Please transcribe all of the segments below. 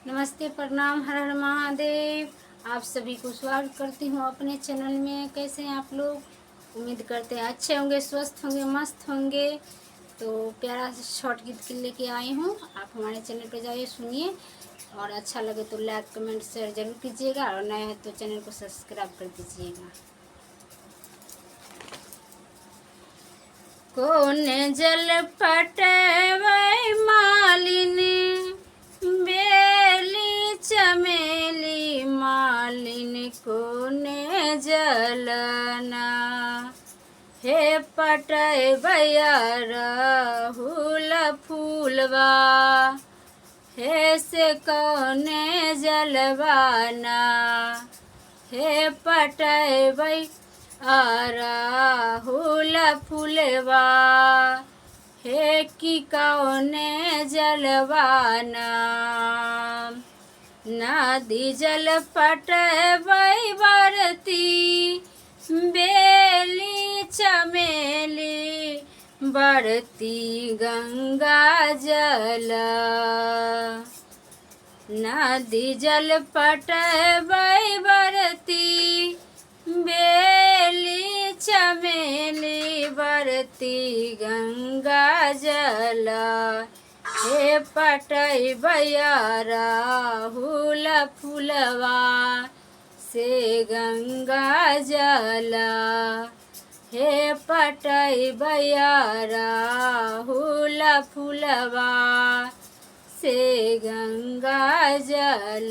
नमस्ते, प्रणाम, हर हर महादेव। आप सभी को स्वागत करती हूँ अपने चैनल में। कैसे हैं आप लोग? उम्मीद करते हैं अच्छे होंगे, स्वस्थ होंगे, मस्त होंगे। तो प्यारा सा शॉर्ट गीत के लेके आई हूँ। आप हमारे चैनल पर जाइए, सुनिए, और अच्छा लगे तो लाइक कमेंट शेयर जरूर कीजिएगा, और नए हैं तो चैनल को सब्सक्राइब कर दीजिएगा। कौन जल पटवै मालिनी, बेली चमेली मालिन कोने जलना। हे पटय भैया राहुल फूलवा, हे से कौने जलवाना। हे पटय भै राहुल फूलवा, हे की कौने जलवाना। नदी जल पटवै बरती, बेली चमेली बरती गंगा जल। नदी जल पटवै बरती, बेली चमेली बरती गंगा जल। हे पटै भैया राहुल फूलवा, से गंगा जल। हे पटै भैया राहुल फूलवा, से गंगा जल।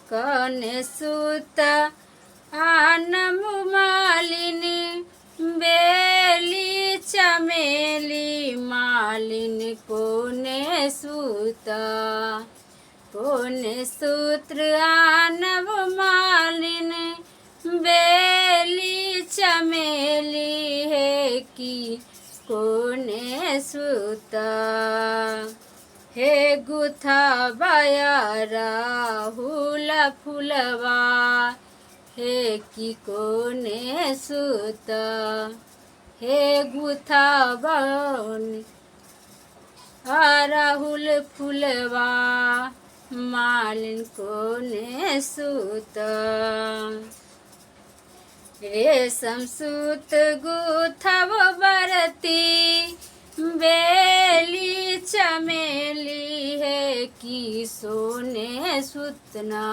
कौन सुत आनम मालिनी, बेली चमेली मालिन कोने सूत। कोने सूत्र आनव मालिन, बेली चमेली है की कोने सूत। हे गुथा बाया राहुल फूलवा, हे की कोने सूत। हे गुथा बन राहुल फूलवा, मालिन कोने सूत। रेशम सूत गुथव बरती, बेली चमेली है की सोने सुतना।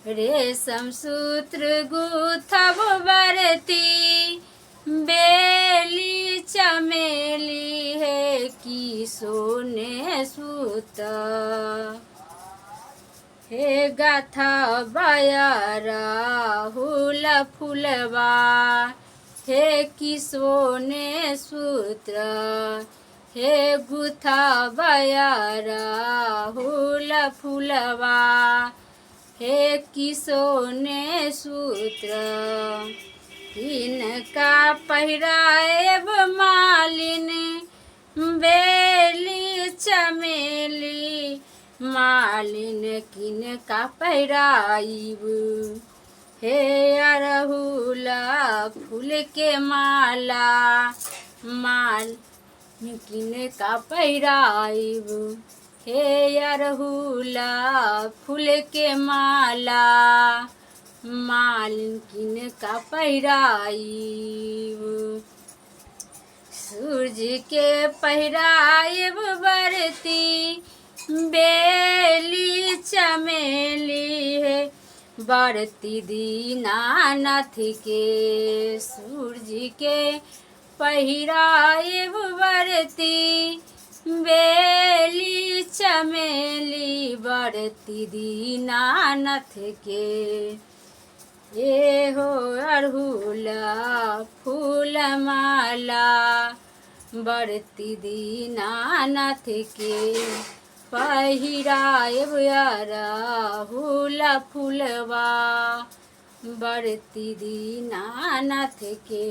रेशम सूत्र गुथव बरती, बेली चमेली है की सोने सूत। हे गाथा बाया राहुल फूलवा, हे की सोने सूत्र। हे गुथा बाया राहुल फूलवा, हे की सोने सूत्र। इनका पहिराएब मालिन, बेली चमेली मालिन किनका पहिराइब। हे अरहुला फूल के माला, माल किनका पहिराइब। हे अरहुला फूल के माला, मालिन किनका पहिराइब। सूरज के पहिराइब बरती, बेली चमेली है बरती दीनानाथ के। सूरज के पहिराइब बरती, बेली चमेली बरती दीनानाथ के। ये हो अरहुला फूल माला, बरती दीनानाथ के। पहिराएब राहुल फूलवा, बरती दीनानाथ के।